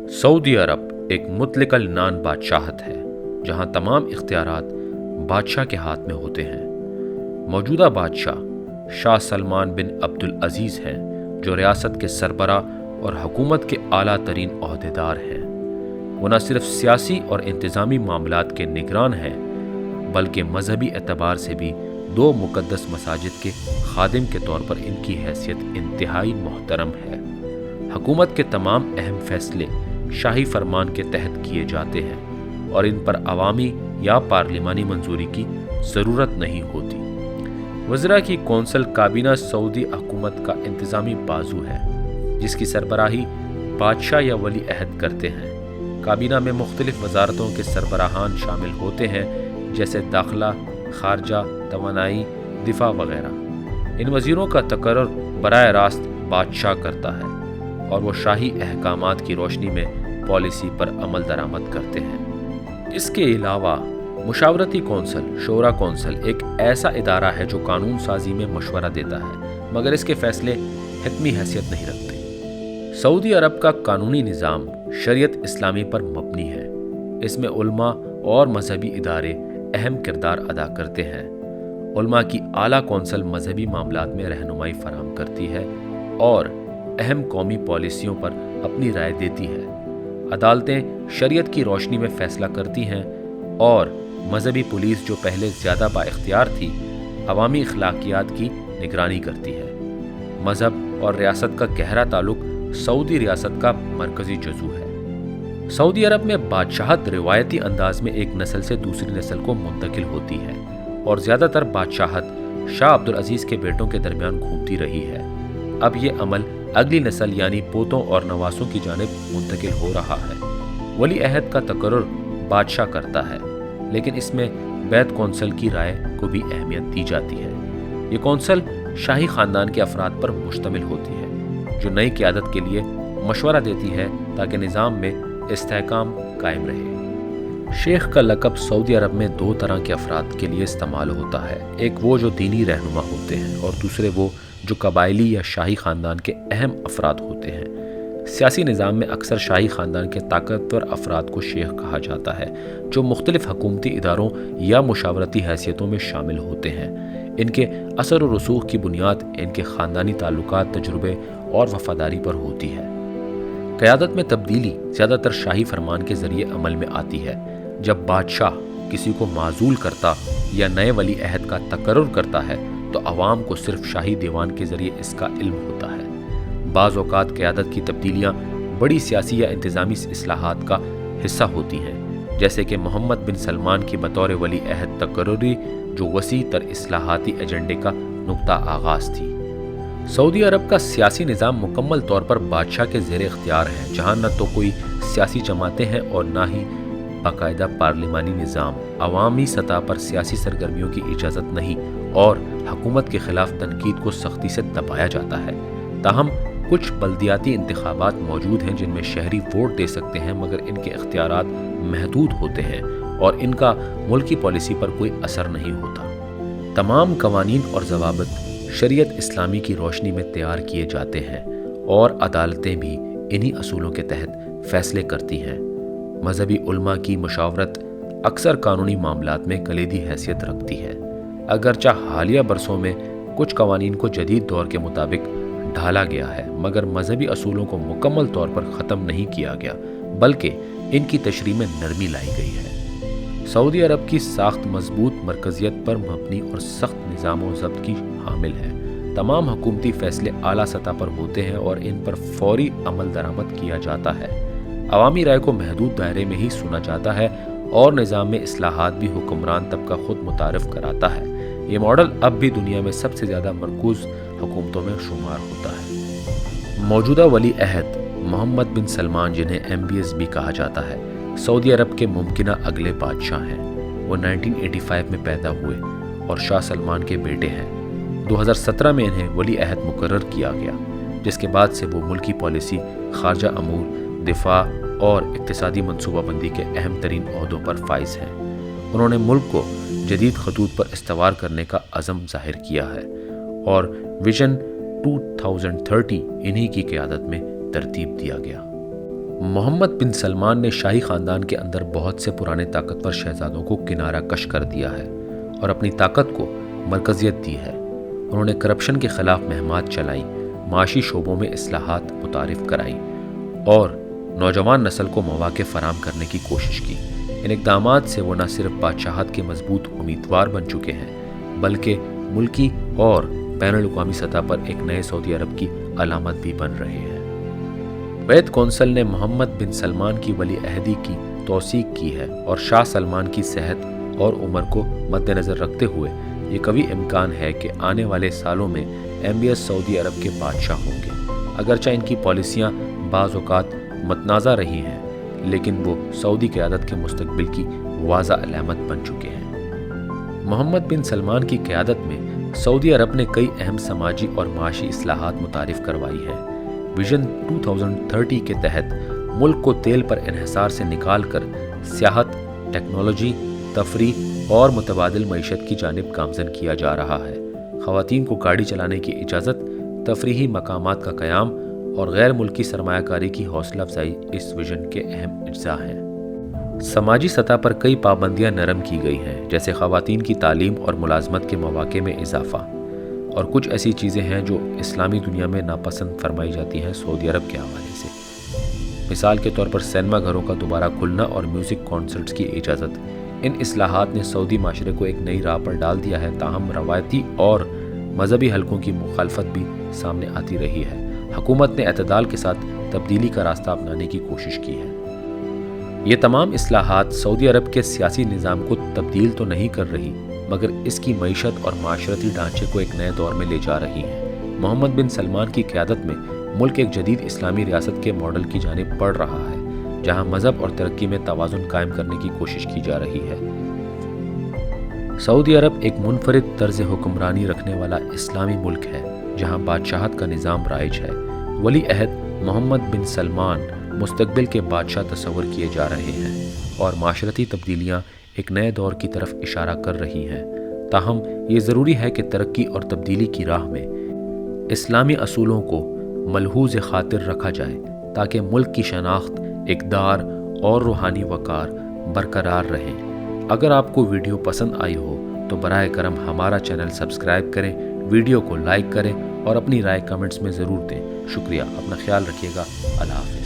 سعودی عرب ایک مطلق العنان بادشاہت ہے جہاں تمام اختیارات بادشاہ کے ہاتھ میں ہوتے ہیں۔ موجودہ بادشاہ شاہ سلمان بن عبد العزیز ہیں جو ریاست کے سربراہ اور حکومت کے اعلیٰ ترین عہدیدار ہیں۔ وہ نہ صرف سیاسی اور انتظامی معاملات کے نگران ہیں بلکہ مذہبی اعتبار سے بھی دو مقدس مساجد کے خادم کے طور پر ان کی حیثیت انتہائی محترم ہے۔ حکومت کے تمام اہم فیصلے شاہی فرمان کے تحت کیے جاتے ہیں اور ان پر عوامی یا پارلیمانی منظوری کی ضرورت نہیں ہوتی۔ وزراء کی کونسل کابینہ سعودی حکومت کا انتظامی بازو ہے جس کی سربراہی بادشاہ یا ولی عہد کرتے ہیں۔ کابینہ میں مختلف وزارتوں کے سربراہان شامل ہوتے ہیں جیسے داخلہ، خارجہ، توانائی، دفاع وغیرہ۔ ان وزیروں کا تقرر براہ راست بادشاہ کرتا ہے اور وہ شاہی احکامات کی روشنی میں پالیسی پر عمل درآمد کرتے ہیں۔ اس کے علاوہ مشاورتی کونسل شورا کونسل ایک ایسا ادارہ ہے جو قانون سازی میں مشورہ دیتا ہے مگر اس کے فیصلے حتمی حیثیت نہیں رکھتے۔ سعودی عرب کا قانونی نظام شریعت اسلامی پر مبنی ہے۔ اس میں علماء اور مذہبی ادارے اہم کردار ادا کرتے ہیں۔ علماء کی اعلیٰ کونسل مذہبی معاملات میں رہنمائی فراہم کرتی ہے اور اہم قومی پالیسیوں پر اپنی رائے دیتی ہے۔ عدالتیں شریعت کی روشنی میں فیصلہ کرتی ہیں اور مذہبی پولیس جو پہلے زیادہ با اختیار تھی عوامی اخلاقیات کی نگرانی کرتی ہے۔ مذہب اور ریاست کا گہرا تعلق سعودی ریاست کا مرکزی جزو ہے۔ سعودی عرب میں بادشاہت روایتی انداز میں ایک نسل سے دوسری نسل کو منتقل ہوتی ہے اور زیادہ تر بادشاہت شاہ عبد العزیز کے بیٹوں کے درمیان گھومتی رہی ہے۔ اب یہ عمل اگلی نسل یعنی پوتوں اور نواسوں کی جانب منتقل ہو رہا ہے۔ ولی عہد کا تقرر بادشاہ کرتا ہے لیکن اس میں بیت کونسل کی رائے کو بھی اہمیت دی جاتی ہے۔ یہ کونسل شاہی خاندان کے افراد پر مشتمل ہوتی ہے جو نئی قیادت کے لیے مشورہ دیتی ہے تاکہ نظام میں استحکام قائم رہے۔ شیخ کا لقب سعودی عرب میں دو طرح کے افراد کے لیے استعمال ہوتا ہے، ایک وہ جو دینی رہنما ہوتے ہیں اور دوسرے وہ جو قبائلی یا شاہی خاندان کے اہم افراد ہوتے ہیں۔ سیاسی نظام میں اکثر شاہی خاندان کے طاقتور افراد کو شیخ کہا جاتا ہے جو مختلف حکومتی اداروں یا مشاورتی حیثیتوں میں شامل ہوتے ہیں۔ ان کے اثر و رسوخ کی بنیاد ان کے خاندانی تعلقات، تجربے اور وفاداری پر ہوتی ہے۔ قیادت میں تبدیلی زیادہ تر شاہی فرمان کے ذریعے عمل میں آتی ہے۔ جب بادشاہ کسی کو معزول کرتا یا نئے ولی عہد کا تقرر کرتا ہے تو عوام کو صرف شاہی دیوان کے ذریعے اس کا علم ہوتا ہے۔ بعض اوقات قیادت کی تبدیلیاں بڑی سیاسی یا انتظامی اصلاحات کا حصہ ہوتی ہیں، جیسے کہ محمد بن سلمان کی بطور ولی عہد تقرری جو وسیع تر اصلاحاتی ایجنڈے کا نقطہ آغاز تھی۔ سعودی عرب کا سیاسی نظام مکمل طور پر بادشاہ کے زیر اختیار ہے، جہاں نہ تو کوئی سیاسی جماعتیں ہیں اور نہ ہی باقاعدہ پارلیمانی نظام۔ عوامی سطح پر سیاسی سرگرمیوں کی اجازت نہیں اور حکومت کے خلاف تنقید کو سختی سے دبایا جاتا ہے۔ تاہم کچھ بلدیاتی انتخابات موجود ہیں جن میں شہری ووٹ دے سکتے ہیں مگر ان کے اختیارات محدود ہوتے ہیں اور ان کا ملکی پالیسی پر کوئی اثر نہیں ہوتا۔ تمام قوانین اور ضوابط شریعت اسلامی کی روشنی میں تیار کیے جاتے ہیں اور عدالتیں بھی انہی اصولوں کے تحت فیصلے کرتی ہیں۔ مذہبی علماء کی مشاورت اکثر قانونی معاملات میں کلیدی حیثیت رکھتی ہے۔ اگرچہ حالیہ برسوں میں کچھ قوانین کو جدید دور کے مطابق ڈھالا گیا ہے مگر مذہبی اصولوں کو مکمل طور پر ختم نہیں کیا گیا بلکہ ان کی تشریح میں نرمی لائی گئی ہے۔ سعودی عرب کی ساخت مضبوط مرکزیت پر مبنی اور سخت نظام و ضبط کی حامل ہے۔ تمام حکومتی فیصلے اعلیٰ سطح پر ہوتے ہیں اور ان پر فوری عمل درآمد کیا جاتا ہے۔ عوامی رائے کو محدود دائرے میں ہی سنا جاتا ہے اور نظام میں اصلاحات بھی حکمران طبقہ خود متعارف کراتا ہے۔ یہ ماڈل اب بھی دنیا میں سب سے زیادہ مرکوز حکومتوں میں شمار ہوتا ہے۔ موجودہ ولی عہد محمد بن سلمان جنہیں MBS بھی کہا جاتا ہے سعودی عرب کے ممکنہ اگلے بادشاہ ہیں۔ وہ 1985 میں پیدا ہوئے اور شاہ سلمان کے بیٹے ہیں۔ 2017 میں انہیں ولی عہد مقرر کیا گیا جس کے بعد سے وہ ملکی پالیسی، خارجہ امور، دفاع اور اقتصادی منصوبہ بندی کے اہم ترین عہدوں پر فائز ہیں۔ انہوں نے ملک کو جدید خطوط پر استوار کرنے کا عزم ظاہر کیا ہے اور ویژن 2030 انہی کی قیادت میں ترتیب دیا گیا۔ محمد بن سلمان نے شاہی خاندان کے اندر بہت سے پرانے طاقتور شہزادوں کو کنارہ کش کر دیا ہے اور اپنی طاقت کو مرکزیت دی ہے۔ انہوں نے کرپشن کے خلاف مہمات چلائیں، معاشی شعبوں میں اصلاحات متعارف کرائیں اور نوجوان نسل کو مواقع فراہم کرنے کی کوشش کی۔ ان اقدامات سے وہ نہ صرف بادشاہت کے مضبوط امیدوار بن چکے ہیں بلکہ ملکی اور بین الاقوامی سطح پر ایک نئے سعودی عرب کی علامت بھی بن رہے ہیں۔ وید کونسل نے محمد بن سلمان کی ولی عہدی کی توثیق کی ہے اور شاہ سلمان کی صحت اور عمر کو مد نظر رکھتے ہوئے یہ قوی امکان ہے کہ آنے والے سالوں میں MBS سعودی عرب کے بادشاہ ہوں گے۔ اگرچہ ان کی پالیسیاں بعض اوقات متنازع رہی ہیں لیکن وہ سعودی قیادت کے مستقبل کی واضح علامت بن چکے ہیں۔ محمد بن سلمان کی قیادت میں سعودی عرب نے کئی اہم سماجی اور معاشی اصلاحات متعارف کروائی ہیں۔ ویژن 2030 کے تحت ملک کو تیل پر انحصار سے نکال کر سیاحت، ٹیکنالوجی، تفریح اور متبادل معیشت کی جانب گامزن کیا جا رہا ہے۔ خواتین کو گاڑی چلانے کی اجازت، تفریحی مقامات کا قیام اور غیر ملکی سرمایہ کاری کی حوصلہ افزائی اس ویژن کے اہم اجزاء ہیں۔ سماجی سطح پر کئی پابندیاں نرم کی گئی ہیں، جیسے خواتین کی تعلیم اور ملازمت کے مواقع میں اضافہ، اور کچھ ایسی چیزیں ہیں جو اسلامی دنیا میں ناپسند فرمائی جاتی ہیں سعودی عرب کے حوالے سے۔ مثال کے طور پر سینما گھروں کا دوبارہ کھلنا اور میوزک کانسرٹس کی اجازت۔ ان اصلاحات نے سعودی معاشرے کو ایک نئی راہ پر ڈال دیا ہے، تاہم روایتی اور مذہبی حلقوں کی مخالفت بھی سامنے آتی رہی ہے۔ حکومت نے اعتدال کے ساتھ تبدیلی کا راستہ اپنانے کی کوشش کی ہے۔ یہ تمام اصلاحات سعودی عرب کے سیاسی نظام کو تبدیل تو نہیں کر رہی مگر اس کی معیشت اور معاشرتی ڈھانچے کو ایک نئے دور میں لے جا رہی ہیں۔ محمد بن سلمان کی قیادت میں ملک ایک جدید اسلامی ریاست کے ماڈل کی جانب بڑھ رہا ہے، جہاں مذہب اور ترقی میں توازن قائم کرنے کی کوشش کی جا رہی ہے۔ سعودی عرب ایک منفرد طرز حکمرانی رکھنے والا اسلامی ملک ہے، جہاں بادشاہت کا نظام رائج ہے۔ ولی عہد محمد بن سلمان مستقبل کے بادشاہ تصور کیے جا رہے ہیں اور معاشرتی تبدیلیاں ایک نئے دور کی طرف اشارہ کر رہی ہیں۔ تاہم یہ ضروری ہے کہ ترقی اور تبدیلی کی راہ میں اسلامی اصولوں کو ملحوظ خاطر رکھا جائے تاکہ ملک کی شناخت، اقدار اور روحانی وقار برقرار رہیں۔ اگر آپ کو ویڈیو پسند آئی ہو تو براہ کرم ہمارا چینل سبسکرائب کریں، ویڈیو کو لائک کریں اور اپنی رائے کمنٹس میں ضرور دیں۔ شکریہ، اپنا خیال رکھیے گا۔ اللہ حافظ۔